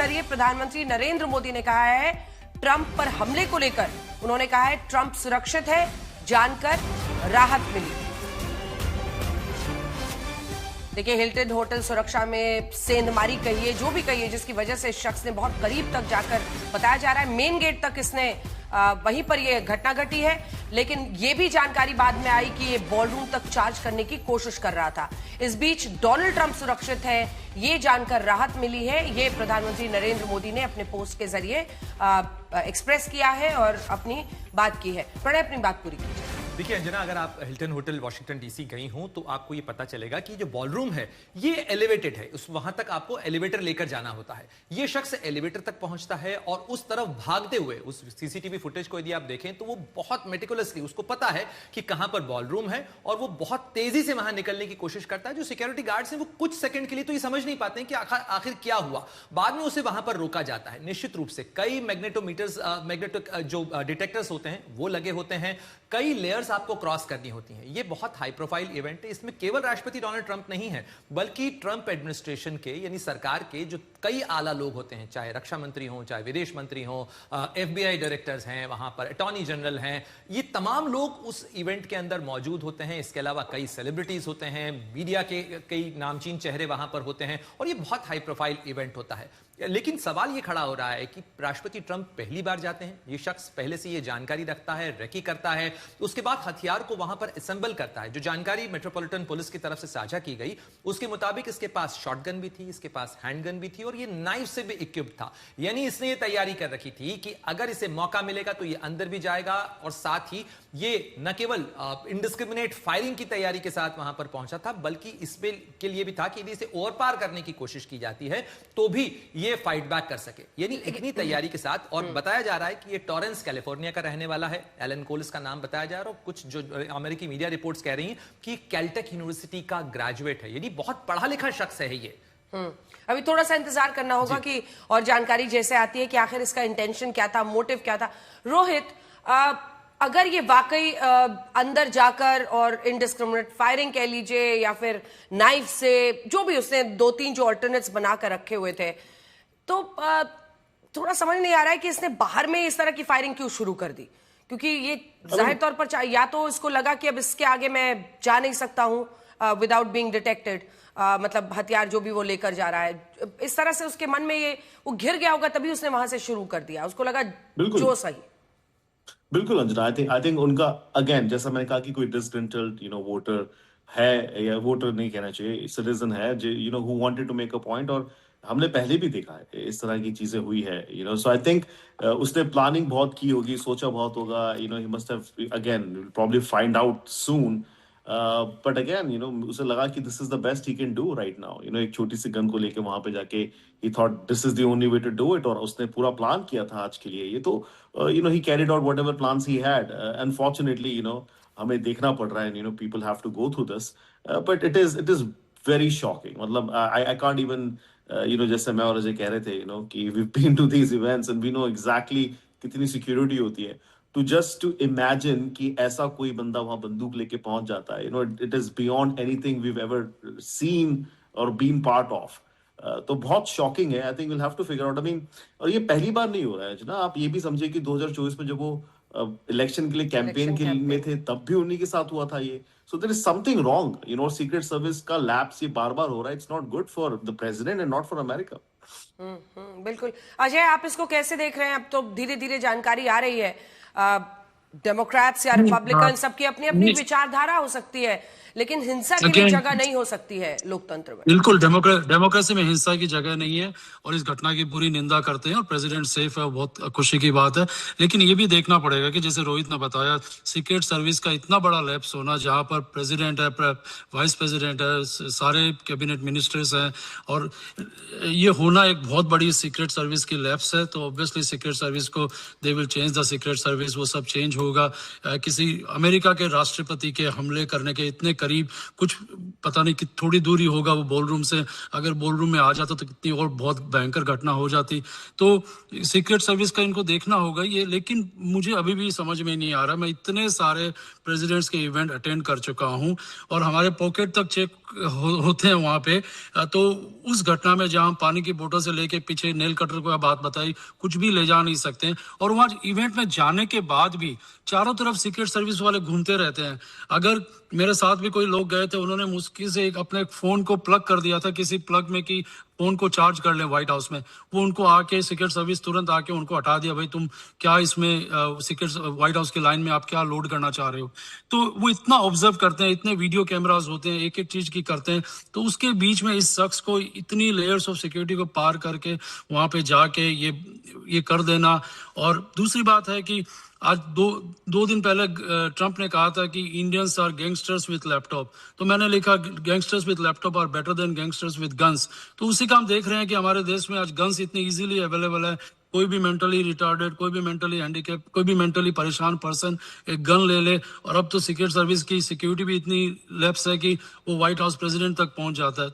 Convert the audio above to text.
जरिए प्रधानमंत्री नरेंद्र मोदी ने कहा है ट्रंप पर हमले को लेकर, उन्होंने कहा है ट्रंप सुरक्षित है, जानकर राहत मिली। देखिए, हिल्टन होटल सुरक्षा में सेंधमारी कहिए, जो भी कहिए, जिसकी वजह से इस शख्स ने बहुत करीब तक जाकर, बताया जा रहा है मेन गेट तक इसने वहीं पर यह घटना घटी है। लेकिन यह भी जानकारी बाद में आई कि ये बॉलरूम तक चार्ज करने की कोशिश कर रहा था। इस बीच डोनाल्ड ट्रंप सुरक्षित है, ये जानकर राहत मिली है। ये प्रधानमंत्री नरेंद्र मोदी ने अपने पोस्ट के जरिए एक्सप्रेस किया है और अपनी बात की है। प्रणय, अपनी बात पूरी कीजिए। देखिए अंजना, अगर आप हिल्टन होटल वाशिंगटन डीसी गई हो तो आपको ये पता चलेगा कि जो बॉलरूम है ये एलिवेटेड है, उस वहां तक आपको एलिवेटर लेकर जाना होता है। ये शख्स एलिवेटर तक पहुंचता है और उस तरफ भागते हुए, उस सीसीटीवी फुटेज को यदि आप देखें तो वो बहुत मेटिकुलसली, उसको पता है कि कहां पर बॉलरूम है और वो बहुत तेजी से वहां निकलने की कोशिश करता है। जो सिक्योरिटी गार्ड्स हैं वो कुछ सेकंड के लिए तो ये समझ नहीं पाते हैं कि आखिर क्या हुआ। बाद में उसे वहां पर रोका जाता है। निश्चित रूप से कई मैग्नेटोमीटर्स, मैग्नेटिक जो डिटेक्टर्स होते हैं वो लगे होते हैं, कई लेयर्स आपको क्रॉस करनी होती हैं। ये बहुत हाई प्रोफाइल इवेंट है। इसमें केवल राष्ट्रपति डोनाल्ड ट्रंप नहीं है, बल्कि ट्रंप एडमिनिस्ट्रेशन के यानी सरकार के जो कई आला लोग होते हैं, चाहे रक्षा मंत्री हो, चाहे विदेश मंत्री हो, FBI डायरेक्टर्स हैं, वहां पर अटॉर्नी जनरल हैं, ये तमाम लोग उस इवेंट के अंदर मौजूद होते हैं। इसके अलावा कई सेलिब्रिटीज होते हैं, मीडिया के कई नामचीन चेहरे वहां पर होते हैं और ये बहुत हाई प्रोफाइल इवेंट होता है। लेकिन सवाल ये खड़ा हो रहा है कि राष्ट्रपति ट्रंप पहली बार जाते हैं, ये शख्स पहले से ये जानकारी रखता है, रेकी करता है, उसके बाद हथियार को वहां पर असेंबल करता है। जो जानकारी मेट्रोपॉलिटन पुलिस की तरफ से साझा की गई उसके मुताबिक इसके पास शॉटगन भी थी, इसके पास हैंडगन भी थी और ये नाइफ से भी इक्विप्ड था। यानी इसने ये तैयारी कर रखी थी कि अगर इसे मौका मिलेगा तो ये अंदर भी जाएगा और साथ ही ये न केवल इनडिस्क्रिमिनेट फायरिंग की तैयारी के साथ वहां पर पहुंचा था, बल्कि इसके के लिए भी था कि यदि इसे ओवर पार करने की कोशिश की जाती है तो भी ये फाइट बैक कर सके। यानी इतनी तैयारी के साथ। और बताया जा रहा है कि ये टॉरेंस कैलिफोर्निया का रहने वाला है। एलन कोल इसका नाम बताया जा रहा है। कुछ जो अमेरिकी मीडिया रिपोर्ट्स कह रही हैं कि कैलटेक यूनिवर्सिटी का ग्रेजुएट है, यानी बहुत पढ़ा लिखा शख्स है ये। अभी थोड़ा सा इंतजार करना होगा कि और जानकारी जैसे आती है कि आखिर इसका इंटेंशन क्या था, मोटिव क्या था। रोहित, अगर ये वाकई अंदर जाकर और इनडिस्क्रिमिनेट फायरिंग कह लीजिए या फिर नाइफ से, जो भी उसने 2-3 जो अल्टरनेट्स बनाकर रखे हुए थे, तो थोड़ा समझ नहीं आ रहा है कि इसने बाहर में इस तरह की फायरिंग क्यों शुरू कर दी। क्योंकि ये जाहिर तौर पर या तो इसको लगा कि अब इसके आगे मैं जा नहीं सकता हूं विदाउट बीइंग डिटेक्टेड, मतलब हथियार जो भी वो लेकर जा रहा है, इस तरह से उसके मन में ये वो घिर गया होगा, तभी उसने वहां से शुरू कर दिया। उसको लगा जो सही। बिल्कुल अंजना, आई थिंक उनका अगेन, जैसा मैंने कहा कि कोई डिसग्रेंटल्ड वोटर है, या वोटर नहीं कहना चाहिए, सिटीजन है who wanted to make a point. और हमने पहले भी देखा है इस तरह की चीजें हुई है सो आई थिंक उसने प्लानिंग बहुत की होगी, सोचा बहुत होगा, he must have again probably find out soon, but again उसे लगा कि this is the best he can do right now. एक छोटी सी गन को लेके वहां पे जाके he thought this is the only way to do it, और उसने पूरा प्लान किया था आज के लिए। ये तो he carried out whatever plans he had. Unfortunately हमें देखना पड़ रहा है, people have to go through this, but it is very shocking. मतलब आई कांट इवन जैसे मैं और अजय कह रहे थे कि we been to these events and we know exactly कितनी सिक्योरिटी होती है। टू इमेजिन कि ऐसा कोई बंदा वहां बंदूक लेके पहुंच जाता है, it is beyond anything we ever seen और बीन पार्ट ऑफ। तो बहुत शॉकिंग है। I think will have to figure out. और ये पहली बार नहीं हो रहा है ना। आप ये भी समझे कि 2024 में जब वो इलेक्शन के लिए कैंपेन के में थे तब भी उन्हीं के साथ हुआ था ये। So there is something wrong. Secret service का लैप्स ये बार-बार हो रहा है। It's not good for the president and not for America. बिल्कुल। अजय, आप इसको कैसे देख रहे हैं? अब तो धीरे धीरे जानकारी आ रही है, डेमोक्रेट्स या रिपब्लिकन सबकी अपनी अपनी विचारधारा हो सकती है, लेकिन हिंसा की भी जगह नहीं हो सकती है लोकतंत्र में। बिल्कुल, डेमोक्रेसी में हिंसा की जगह नहीं है और इस घटना की पूरी निंदा करते हैं और प्रेसिडेंट सेफ है, बहुत खुशी की बात है। लेकिन ये भी देखना पड़ेगा कि जैसे रोहित ने बताया, सीक्रेट सर्विस का इतना बड़ा लैप्स होना, जहां पर प्रेसिडेंट है, वाइस प्रेसिडेंट है, सारे कैबिनेट मिनिस्टर्स हैं, और ये होना एक बहुत बड़ी सीक्रेट सर्विस की लैप्स है। तो ऑब्वियसली सीक्रेट सर्विस को they will change the secret service, वो सब चेंज होगा। होगा किसी अमेरिका के राष्ट्रपति के हमले करने के इतने करीब, कुछ पता नहीं कि थोड़ी दूरी होगा वो बॉलरूम से, अगर बॉलरूम में आ जाता तो कितनी और बहुत भयंकर घटना हो जाती। तो सीक्रेट सर्विस का इनको देखना होगा ये, लेकिन मुझे अभी भी समझ में नहीं आ रहा। मैं इतने सारे प्रेसिडेंट्स के इवेंट अटेंड कर चुका हूं और हमारे पॉकेट तक चेक होते हैं वहां पे, तो उस घटना में जहां पानी की बोतल से लेके पीछे नेल कटर को बात बताई, कुछ भी ले जा नहीं सकते। और वहां इवेंट में जाने के बाद भी चारों तरफ सीक्रेट सर्विस वाले घूमते रहते हैं। अगर मेरे साथ भी कोई लोग गए थे, उन्होंने मुश्किल से अपने फोन को प्लग कर दिया था किसी प्लग में कि फोन को चार्ज कर ले व्हाइट हाउस में, वो उनको आके सीक्रेट सर्विस तुरंत आके उनको हटा दिया, भाई तुम क्या इसमें सीक्रेट व्हाइट हाउस की लाइन में आप क्या लोड करना चाह रहे हो। तो वो इतना ऑब्जर्व करते हैं, इतने वीडियो कैमरास होते हैं, एक एक चीज की करते हैं। तो उसके बीच में इस शख्स को इतनी लेयर्स ऑफ सिक्योरिटी को पार करके वहां पे जाके ये कर देना। और दूसरी बात है कि आज दो दिन पहले ट्रंप ने कहा था कि Indians are gangsters with laptop, तो मैंने लिखा gangsters with laptop are better than gangsters with guns. तो उसी का हम देख रहे हैं कि हमारे देश में आज गन्स इतनी इजीली अवेलेबल है। कोई भी मेंटली रिटार्डेड, कोई भी मेंटली हैंडीकैप, कोई भी मेंटली परेशान पर्सन एक गन ले ले। और अब तो सीक्रेट सर्विस की सिक्योरिटी भी इतनी लैप्स है कि वो व्हाइट हाउस प्रेसिडेंट तक पहुंच जाता है।